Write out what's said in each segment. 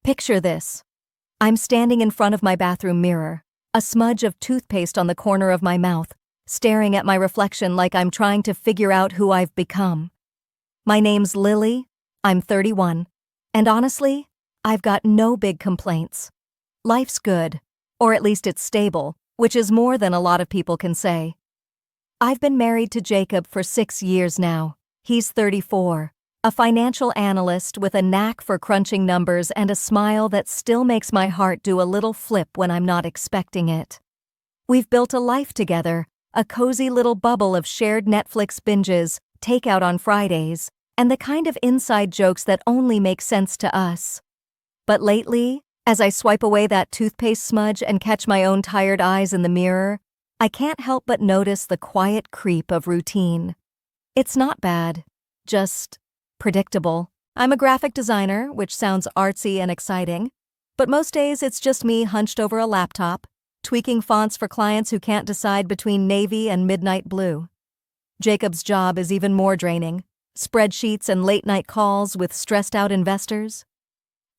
Picture this. I'm standing in front of my bathroom mirror, a smudge of toothpaste on the corner of my mouth, staring at my reflection like I'm trying to figure out who I've become. My name's Lily, I'm 31, and honestly, I've got no big complaints. Life's good, or at least it's stable, which is more than a lot of people can say. I've been married to Jacob for 6 years now. He's 34, a financial analyst with a knack for crunching numbers and a smile that still makes my heart do a little flip when I'm not expecting it. We've built a life together, a cozy little bubble of shared Netflix binges, takeout on Fridays, and the kind of inside jokes that only make sense to us. But lately, as I swipe away that toothpaste smudge and catch my own tired eyes in the mirror, I can't help but notice the quiet creep of routine. It's not bad, just predictable. I'm a graphic designer, which sounds artsy and exciting, but most days it's just me hunched over a laptop, tweaking fonts for clients who can't decide between navy and midnight blue. Jacob's job is even more draining. Spreadsheets and late-night calls with stressed-out investors.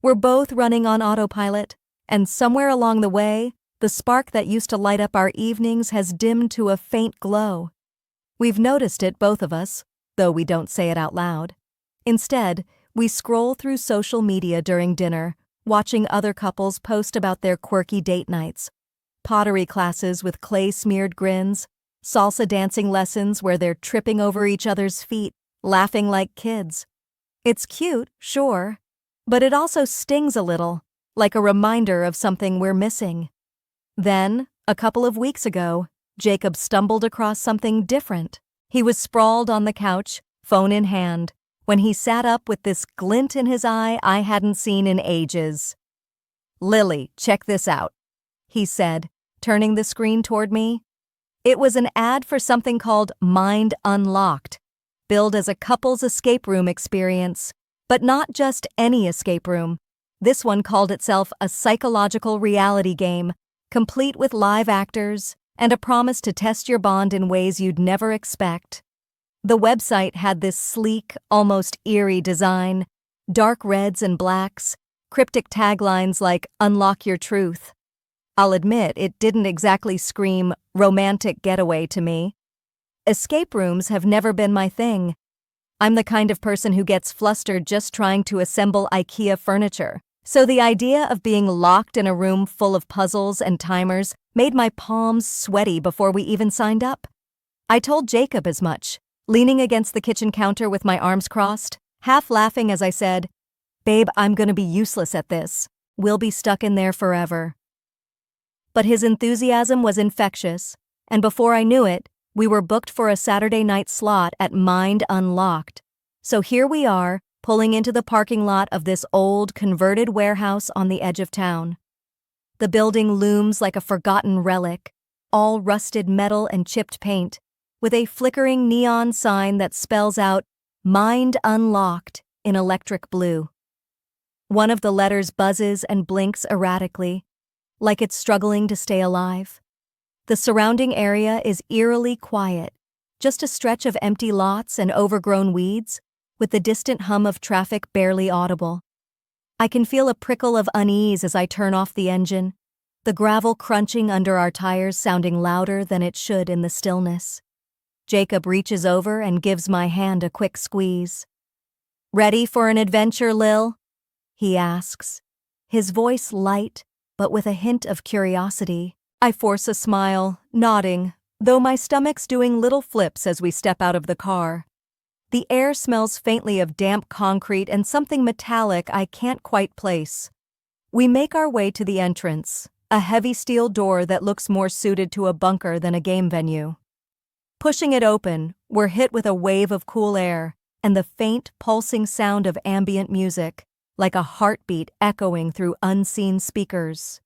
We're both running on autopilot, and somewhere along the way, the spark that used to light up our evenings has dimmed to a faint glow. We've noticed it, both of us, though we don't say it out loud. Instead, we scroll through social media during dinner, watching other couples post about their quirky date nights, pottery classes with clay-smeared grins, salsa dancing lessons where they're tripping over each other's feet, laughing like kids. It's cute, sure, but it also stings a little, like a reminder of something we're missing. Then, a couple of weeks ago, Jacob stumbled across something different. He was sprawled on the couch, phone in hand, when he sat up with this glint in his eye I hadn't seen in ages. "Lily, check this out," he said, turning the screen toward me. It was an ad for something called Mind Unlocked, billed as a couple's escape room experience, but not just any escape room. This one called itself a psychological reality game, complete with live actors and a promise to test your bond in ways you'd never expect. The website had this sleek, almost eerie design, dark reds and blacks, cryptic taglines like "Unlock Your Truth." I'll admit it didn't exactly scream romantic getaway to me. Escape rooms have never been my thing. I'm the kind of person who gets flustered just trying to assemble IKEA furniture, so the idea of being locked in a room full of puzzles and timers made my palms sweaty before we even signed up. I told Jacob as much, leaning against the kitchen counter with my arms crossed, half laughing as I said, "Babe, I'm gonna be useless at this. We'll be stuck in there forever." But his enthusiasm was infectious, and before I knew it, we were booked for a Saturday night slot at Mind Unlocked. So here we are, pulling into the parking lot of this old, converted warehouse on the edge of town. The building looms like a forgotten relic, all rusted metal and chipped paint, with a flickering neon sign that spells out Mind Unlocked in electric blue. One of the letters buzzes and blinks erratically, like it's struggling to stay alive. The surrounding area is eerily quiet, just a stretch of empty lots and overgrown weeds, with the distant hum of traffic barely audible. I can feel a prickle of unease as I turn off the engine, the gravel crunching under our tires sounding louder than it should in the stillness. Jacob reaches over and gives my hand a quick squeeze. "Ready for an adventure, Lil?" he asks, his voice light, but with a hint of curiosity. I force a smile, nodding, though my stomach's doing little flips as we step out of the car. The air smells faintly of damp concrete and something metallic I can't quite place. We make our way to the entrance, a heavy steel door that looks more suited to a bunker than a game venue. Pushing it open, we're hit with a wave of cool air and the faint, pulsing sound of ambient music, like a heartbeat echoing through unseen speakers.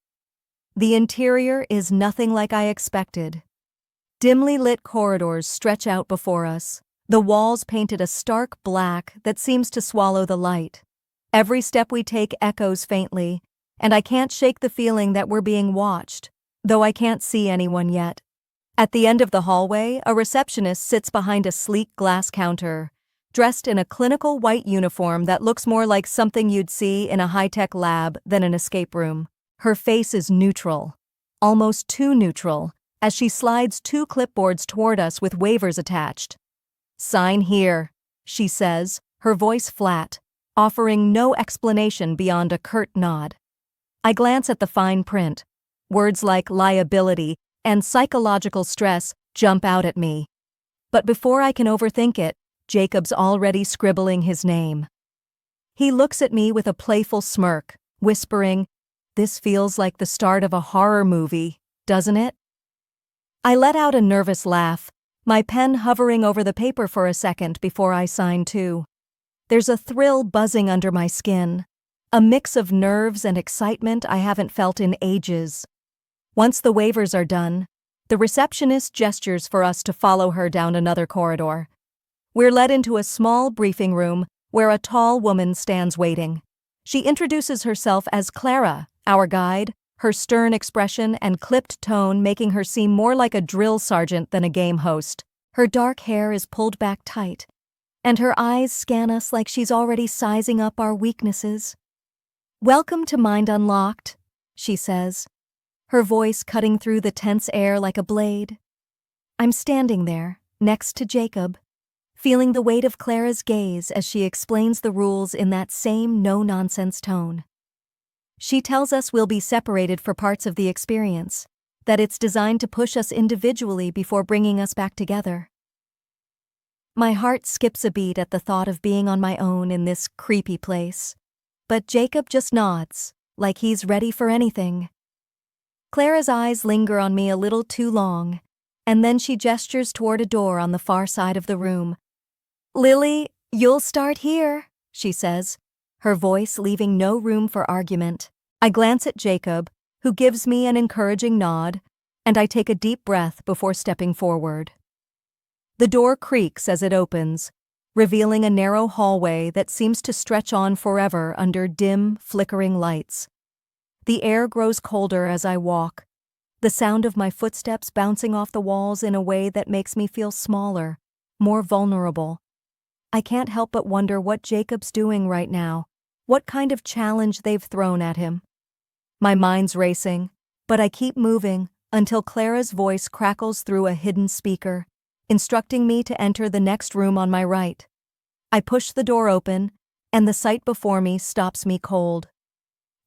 The interior is nothing like I expected. Dimly lit corridors stretch out before us, the walls painted a stark black that seems to swallow the light. Every step we take echoes faintly, and I can't shake the feeling that we're being watched, though I can't see anyone yet. At the end of the hallway, a receptionist sits behind a sleek glass counter, dressed in a clinical white uniform that looks more like something you'd see in a high-tech lab than an escape room. Her face is neutral, almost too neutral, as she slides 2 clipboards toward us with waivers attached. "Sign here," she says, her voice flat, offering no explanation beyond a curt nod. I glance at the fine print. Words like liability and psychological stress jump out at me. But before I can overthink it, Jacob's already scribbling his name. He looks at me with a playful smirk, whispering, "This feels like the start of a horror movie, doesn't it?" I let out a nervous laugh, my pen hovering over the paper for a second before I sign too. There's a thrill buzzing under my skin, a mix of nerves and excitement I haven't felt in ages. Once the waivers are done, the receptionist gestures for us to follow her down another corridor. We're led into a small briefing room where a tall woman stands waiting. She introduces herself as Clara, our guide, her stern expression and clipped tone making her seem more like a drill sergeant than a game host. Her dark hair is pulled back tight, and her eyes scan us like she's already sizing up our weaknesses. "Welcome to Mind Unlocked," she says, her voice cutting through the tense air like a blade. I'm standing there, next to Jacob, feeling the weight of Clara's gaze as she explains the rules in that same no-nonsense tone. She tells us we'll be separated for parts of the experience, that it's designed to push us individually before bringing us back together. My heart skips a beat at the thought of being on my own in this creepy place, but Jacob just nods, like he's ready for anything. Clara's eyes linger on me a little too long, and then she gestures toward a door on the far side of the room. "Lily, you'll start here," she says, her voice leaving no room for argument. I glance at Jacob, who gives me an encouraging nod, and I take a deep breath before stepping forward. The door creaks as it opens, revealing a narrow hallway that seems to stretch on forever under dim, flickering lights. The air grows colder as I walk, the sound of my footsteps bouncing off the walls in a way that makes me feel smaller, more vulnerable. I can't help but wonder what Jacob's doing right now, what kind of challenge they've thrown at him. My mind's racing, but I keep moving until Clara's voice crackles through a hidden speaker, instructing me to enter the next room on my right. I push the door open, and the sight before me stops me cold.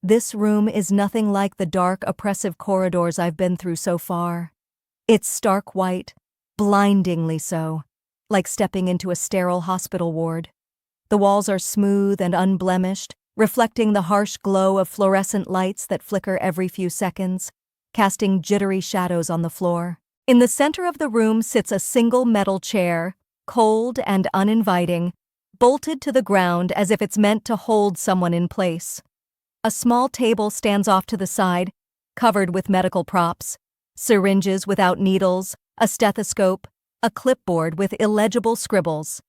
This room is nothing like the dark, oppressive corridors I've been through so far. It's stark white, blindingly so, like stepping into a sterile hospital ward. The walls are smooth and unblemished, reflecting the harsh glow of fluorescent lights that flicker every few seconds, casting jittery shadows on the floor. In the center of the room sits a single metal chair, cold and uninviting, bolted to the ground as if it's meant to hold someone in place. A small table stands off to the side, covered with medical props, syringes without needles, a stethoscope, a clipboard with illegible scribbles.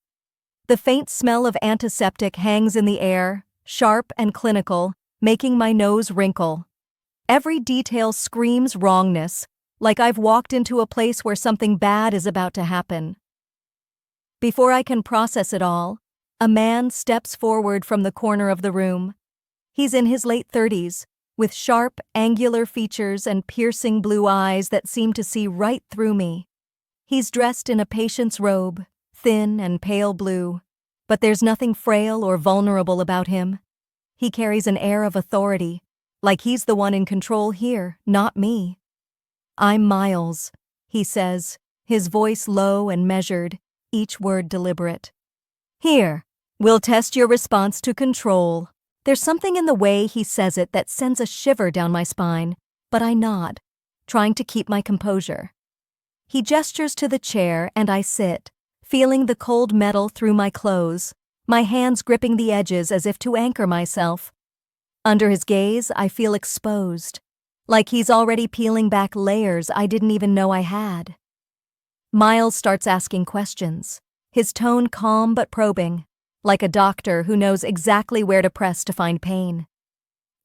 The faint smell of antiseptic hangs in the air, sharp and clinical, making my nose wrinkle. Every detail screams wrongness, like I've walked into a place where something bad is about to happen. Before I can process it all, a man steps forward from the corner of the room. He's in his late 30s, with sharp, angular features and piercing blue eyes that seem to see right through me. He's dressed in a patient's robe, thin and pale blue, but there's nothing frail or vulnerable about him. He carries an air of authority, like he's the one in control here, not me. "I'm Miles," he says, his voice low and measured, each word deliberate. "Here, we'll test your response to control." There's something in the way he says it that sends a shiver down my spine, but I nod, trying to keep my composure. He gestures to the chair and I sit, feeling the cold metal through my clothes, my hands gripping the edges as if to anchor myself. Under his gaze, I feel exposed, like he's already peeling back layers I didn't even know I had. Miles starts asking questions, his tone calm but probing, like a doctor who knows exactly where to press to find pain.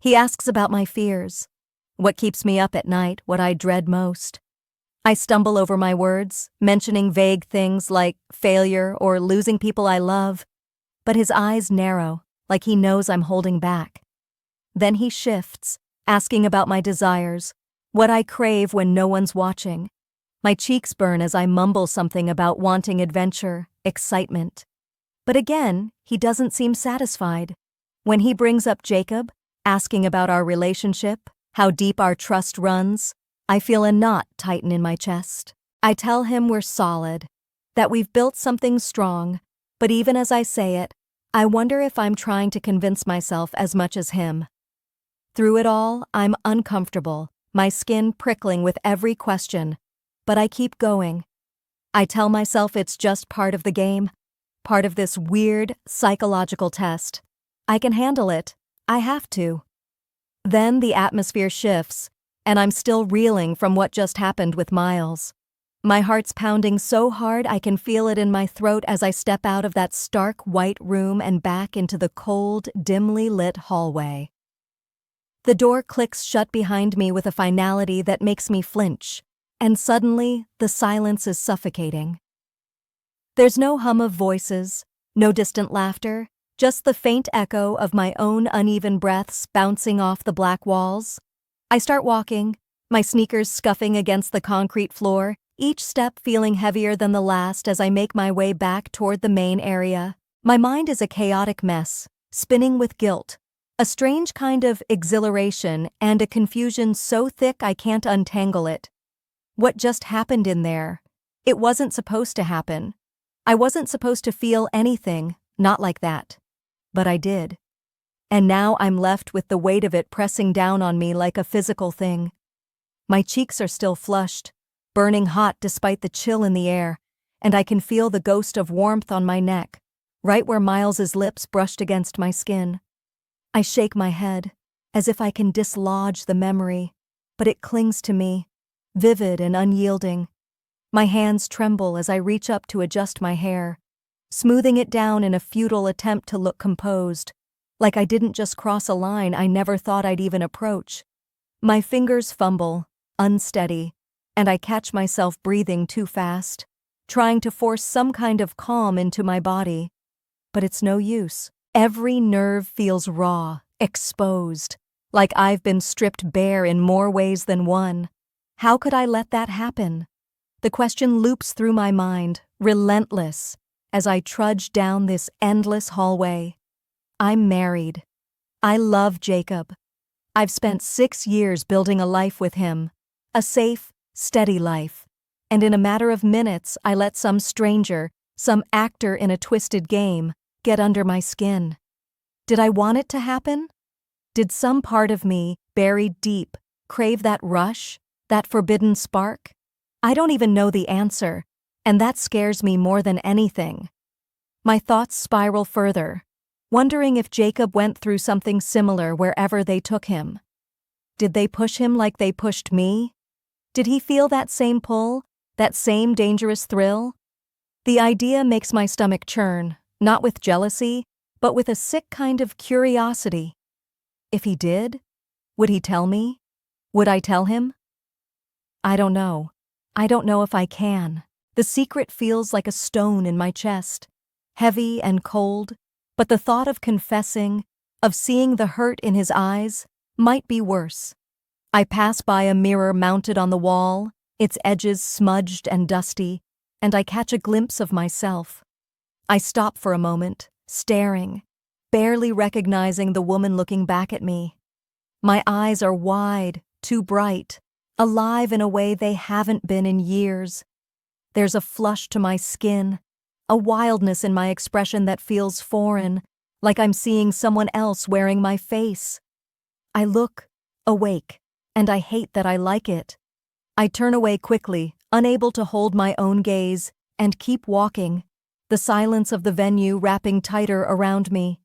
He asks about my fears, what keeps me up at night, what I dread most. I stumble over my words, mentioning vague things like failure or losing people I love, but his eyes narrow, like he knows I'm holding back. Then he shifts, asking about my desires, what I crave when no one's watching. My cheeks burn as I mumble something about wanting adventure, excitement. But again, he doesn't seem satisfied. When he brings up Jacob, asking about our relationship, how deep our trust runs, I feel a knot tighten in my chest. I tell him we're solid, that we've built something strong, but even as I say it, I wonder if I'm trying to convince myself as much as him. Through it all, I'm uncomfortable, my skin prickling with every question, but I keep going. I tell myself it's just part of the game, part of this weird, psychological test. I can handle it. I have to. Then the atmosphere shifts, and I'm still reeling from what just happened with Miles. My heart's pounding so hard I can feel it in my throat as I step out of that stark white room and back into the cold, dimly lit hallway. The door clicks shut behind me with a finality that makes me flinch, and suddenly the silence is suffocating. There's no hum of voices, no distant laughter, just the faint echo of my own uneven breaths bouncing off the black walls. I start walking, my sneakers scuffing against the concrete floor, each step feeling heavier than the last as I make my way back toward the main area. My mind is a chaotic mess, spinning with guilt, a strange kind of exhilaration and a confusion so thick I can't untangle it. What just happened in there? It wasn't supposed to happen. I wasn't supposed to feel anything, not like that. But I did. And now I'm left with the weight of it pressing down on me like a physical thing. My cheeks are still flushed, burning hot despite the chill in the air, and I can feel the ghost of warmth on my neck, right where Miles's lips brushed against my skin. I shake my head, as if I can dislodge the memory, but it clings to me, vivid and unyielding. My hands tremble as I reach up to adjust my hair, smoothing it down in a futile attempt to look composed, like I didn't just cross a line I never thought I'd even approach. My fingers fumble, unsteady, and I catch myself breathing too fast, trying to force some kind of calm into my body. But it's no use. Every nerve feels raw, exposed, like I've been stripped bare in more ways than one. How could I let that happen? The question loops through my mind, relentless, as I trudge down this endless hallway. I'm married. I love Jacob. I've spent 6 years building a life with him, a safe, steady life, and in a matter of minutes I let some stranger, some actor in a twisted game, get under my skin. Did I want it to happen? Did some part of me, buried deep, crave that rush, that forbidden spark? I don't even know the answer, and that scares me more than anything. My thoughts spiral further, wondering if Jacob went through something similar wherever they took him. Did they push him like they pushed me? Did he feel that same pull, that same dangerous thrill? The idea makes my stomach churn, not with jealousy, but with a sick kind of curiosity. If he did, would he tell me? Would I tell him? I don't know. I don't know if I can. The secret feels like a stone in my chest, heavy and cold, but the thought of confessing, of seeing the hurt in his eyes, might be worse. I pass by a mirror mounted on the wall, its edges smudged and dusty, and I catch a glimpse of myself. I stop for a moment, staring, barely recognizing the woman looking back at me. My eyes are wide, too bright, alive in a way they haven't been in years. There's a flush to my skin, a wildness in my expression that feels foreign, like I'm seeing someone else wearing my face. I look, awake, and I hate that I like it. I turn away quickly, unable to hold my own gaze, and keep walking, the silence of the venue wrapping tighter around me.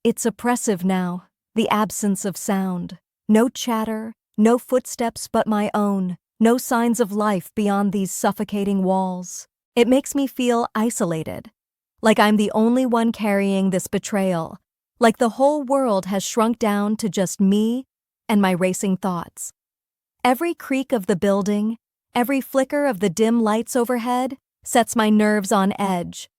It's oppressive now, the absence of sound. No chatter, no footsteps but my own, no signs of life beyond these suffocating walls. It makes me feel isolated, like I'm the only one carrying this betrayal, like the whole world has shrunk down to just me and my racing thoughts. Every creak of the building, Every flicker of the dim lights overhead sets my nerves on edge.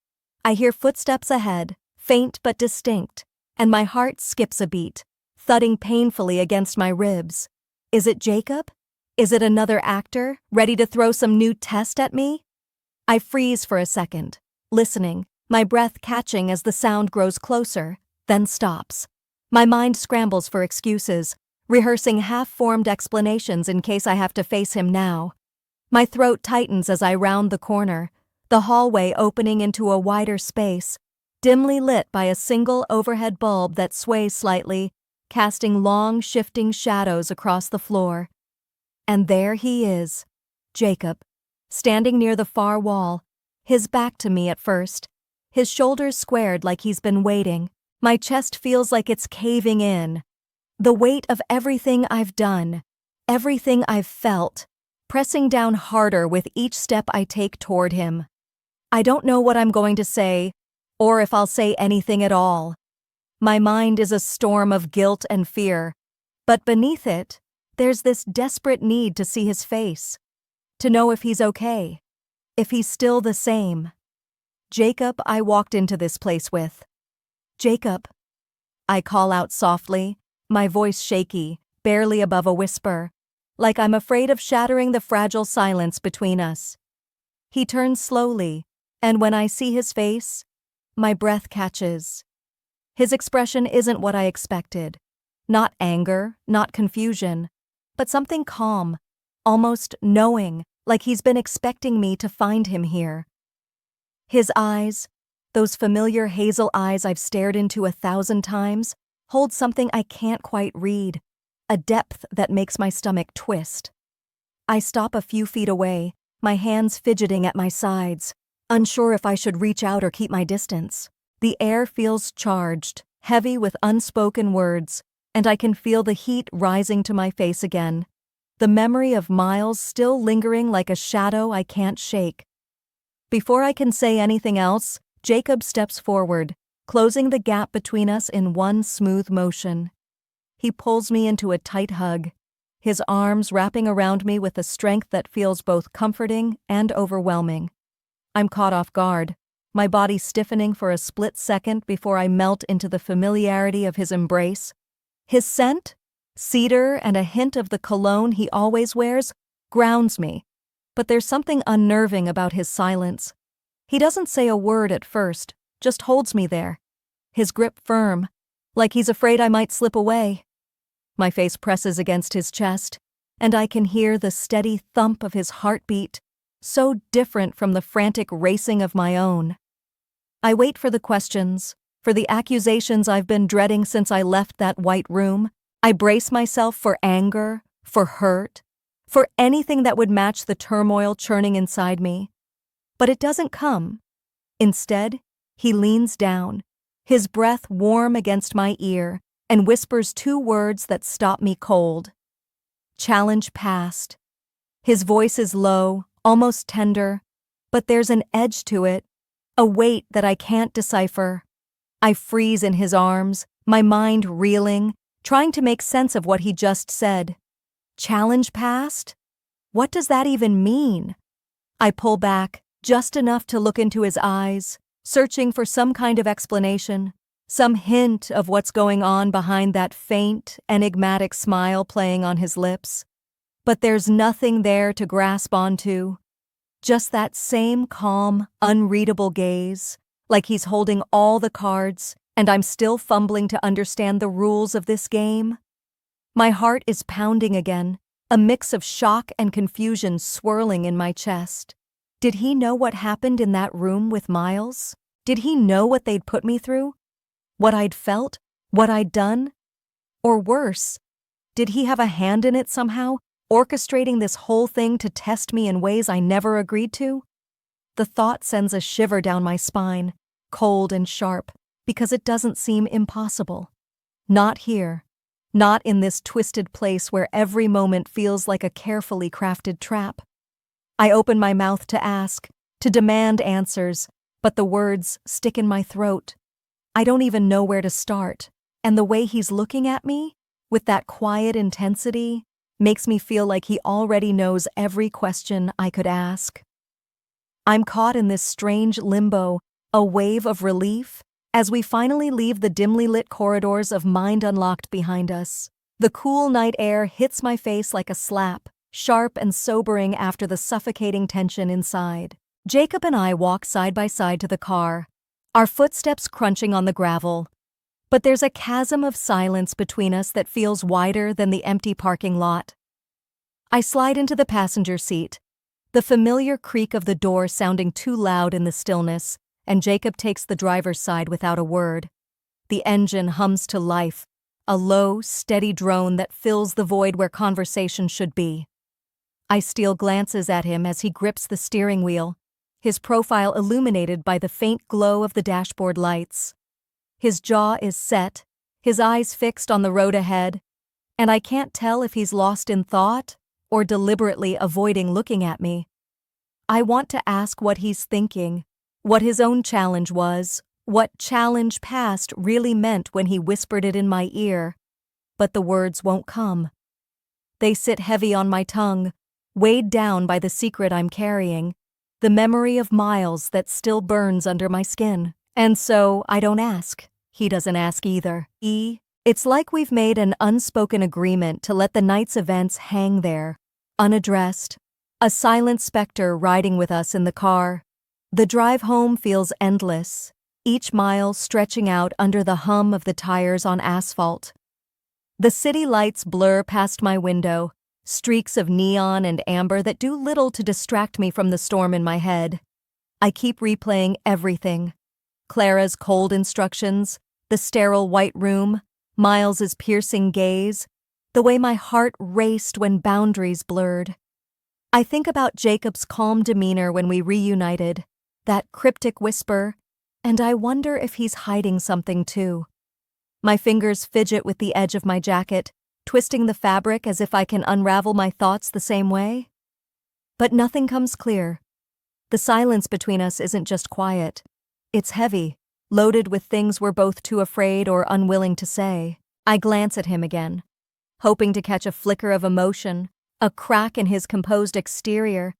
I hear footsteps ahead, faint but distinct, and my heart skips a beat, thudding painfully against my ribs. Is it Jacob? Is it another actor, ready to throw some new test at me? I freeze for a second, listening, my breath catching as the sound grows closer, then stops. My mind scrambles for excuses, rehearsing half-formed explanations in case I have to face him now. My throat tightens as I round the corner, the hallway opening into a wider space, dimly lit by a single overhead bulb that sways slightly, casting long, shifting shadows across the floor. And there he is, Jacob, standing near the far wall, his back to me at first, his shoulders squared like he's been waiting. My chest feels like it's caving in. The weight of everything I've done, everything I've felt, pressing down harder with each step I take toward him. I don't know what I'm going to say, or if I'll say anything at all. My mind is a storm of guilt and fear, but beneath it, there's this desperate need to see his face, to know if he's okay, if he's still the same. Jacob I walked into this place with. Jacob, I call out softly, my voice shaky, barely above a whisper, like I'm afraid of shattering the fragile silence between us. He turns slowly, and when I see his face, my breath catches. His expression isn't what I expected. Not anger, not confusion, but something calm, almost knowing, like he's been expecting me to find him here. His eyes, those familiar hazel eyes I've stared into 1,000 times, hold something I can't quite read, a depth that makes my stomach twist. I stop a few feet away, my hands fidgeting at my sides, unsure if I should reach out or keep my distance. The air feels charged, heavy with unspoken words, and I can feel the heat rising to my face again, the memory of Miles still lingering like a shadow I can't shake. Before I can say anything else, Jacob steps forward, closing the gap between us in one smooth motion. He pulls me into a tight hug, his arms wrapping around me with a strength that feels both comforting and overwhelming. I'm caught off guard, my body stiffening for a split second before I melt into the familiarity of his embrace. His scent, cedar and a hint of the cologne he always wears, grounds me, but there's something unnerving about his silence. He doesn't say a word at first, just holds me there, his grip firm, like he's afraid I might slip away. My face presses against his chest, and I can hear the steady thump of his heartbeat, so different from the frantic racing of my own. I wait for the questions, for the accusations I've been dreading since I left that white room. I brace myself for anger, for hurt, for anything that would match the turmoil churning inside me. But it doesn't come. Instead, he leans down, his breath warm against my ear, and whispers 2 words that stop me cold. Challenge passed. His voice is low, almost tender, but there's an edge to it, a weight that I can't decipher. I freeze in his arms, my mind reeling, trying to make sense of what he just said. Challenge passed? What does that even mean? I pull back, just enough to look into his eyes, searching for some kind of explanation, some hint of what's going on behind that faint, enigmatic smile playing on his lips. But there's nothing there to grasp onto. Just that same calm, unreadable gaze, like he's holding all the cards, and I'm still fumbling to understand the rules of this game. My heart is pounding again, a mix of shock and confusion swirling in my chest. Did he know what happened in that room with Miles? Did he know what they'd put me through? What I'd felt? What I'd done? Or worse, did he have a hand in it somehow, orchestrating this whole thing to test me in ways I never agreed to? The thought sends a shiver down my spine, cold and sharp, because it doesn't seem impossible. Not here. Not in this twisted place where every moment feels like a carefully crafted trap. I open my mouth to ask, to demand answers, but the words stick in my throat. I don't even know where to start, and the way he's looking at me, with that quiet intensity, makes me feel like he already knows every question I could ask. I'm caught in this strange limbo, a wave of relief, as we finally leave the dimly lit corridors of Mind Unlocked behind us. The cool night air hits my face like a slap, sharp and sobering after the suffocating tension inside. Jacob and I walk side by side to the car, our footsteps crunching on the gravel. But there's a chasm of silence between us that feels wider than the empty parking lot. I slide into the passenger seat, the familiar creak of the door sounding too loud in the stillness, and Jacob takes the driver's side without a word. The engine hums to life, a low, steady drone that fills the void where conversation should be. I steal glances at him as he grips the steering wheel, his profile illuminated by the faint glow of the dashboard lights. His jaw is set, his eyes fixed on the road ahead, and I can't tell if he's lost in thought or deliberately avoiding looking at me. I want to ask what he's thinking, what his own challenge was, what challenge past really meant when he whispered it in my ear, but the words won't come. They sit heavy on my tongue, weighed down by the secret I'm carrying, the memory of miles that still burns under my skin. And so I don't ask. He doesn't ask either. It's like we've made an unspoken agreement to let the night's events hang there, unaddressed, a silent specter riding with us in the car. The drive home feels endless, each mile stretching out under the hum of the tires on asphalt. The city lights blur past my window, streaks of neon and amber that do little to distract me from the storm in my head. I keep replaying everything. Clara's cold instructions, the sterile white room, Miles's piercing gaze, the way my heart raced when boundaries blurred. I think about Jacob's calm demeanor when we reunited, that cryptic whisper, and I wonder if he's hiding something too. My fingers fidget with the edge of my jacket, twisting the fabric as if I can unravel my thoughts the same way. But nothing comes clear. The silence between us isn't just quiet. It's heavy, loaded with things we're both too afraid or unwilling to say. I glance at him again, hoping to catch a flicker of emotion, a crack in his composed exterior,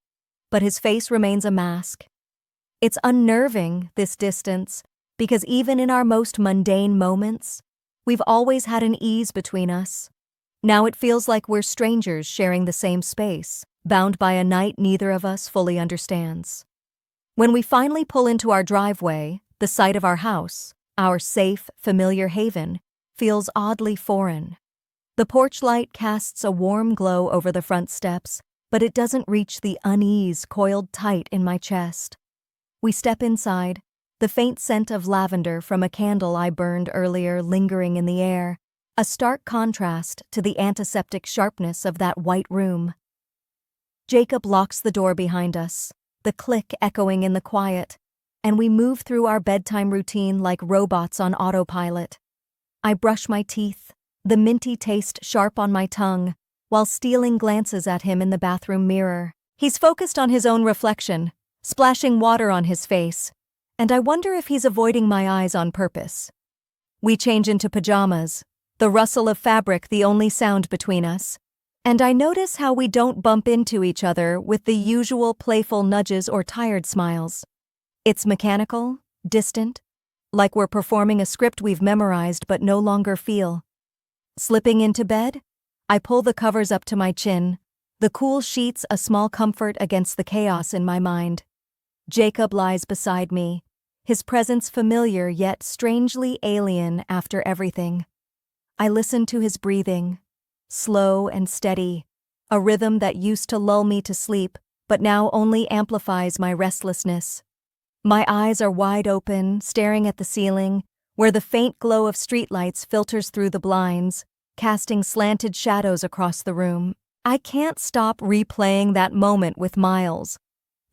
but his face remains a mask. It's unnerving, this distance, because even in our most mundane moments, we've always had an ease between us. Now it feels like we're strangers sharing the same space, bound by a night neither of us fully understands. When we finally pull into our driveway, the site of our house, our safe, familiar haven, feels oddly foreign. The porch light casts a warm glow over the front steps, but it doesn't reach the unease coiled tight in my chest. We step inside, the faint scent of lavender from a candle I burned earlier lingering in the air, a stark contrast to the antiseptic sharpness of that white room. Jacob locks the door behind us, the click echoing in the quiet, and we move through our bedtime routine like robots on autopilot. I brush my teeth, the minty taste sharp on my tongue, while stealing glances at him in the bathroom mirror. He's focused on his own reflection, splashing water on his face, and I wonder if he's avoiding my eyes on purpose. We change into pajamas, the rustle of fabric the only sound between us, and I notice how we don't bump into each other with the usual playful nudges or tired smiles. It's mechanical, distant, like we're performing a script we've memorized but no longer feel. Slipping into bed, I pull the covers up to my chin, the cool sheets a small comfort against the chaos in my mind. Jacob lies beside me, his presence familiar yet strangely alien after everything. I listen to his breathing, slow and steady, a rhythm that used to lull me to sleep but now only amplifies my restlessness. My eyes are wide open, staring at the ceiling, where the faint glow of streetlights filters through the blinds, casting slanted shadows across the room. I can't stop replaying that moment with Miles.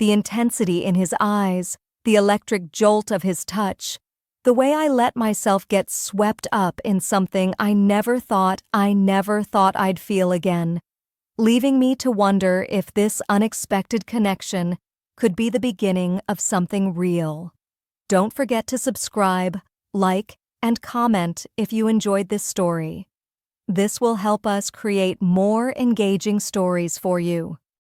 The intensity in his eyes, the electric jolt of his touch, the way I let myself get swept up in something I never thought I'd feel again, leaving me to wonder if this unexpected connection could be the beginning of something real. Don't forget to subscribe, like, and comment if you enjoyed this story. This will help us create more engaging stories for you.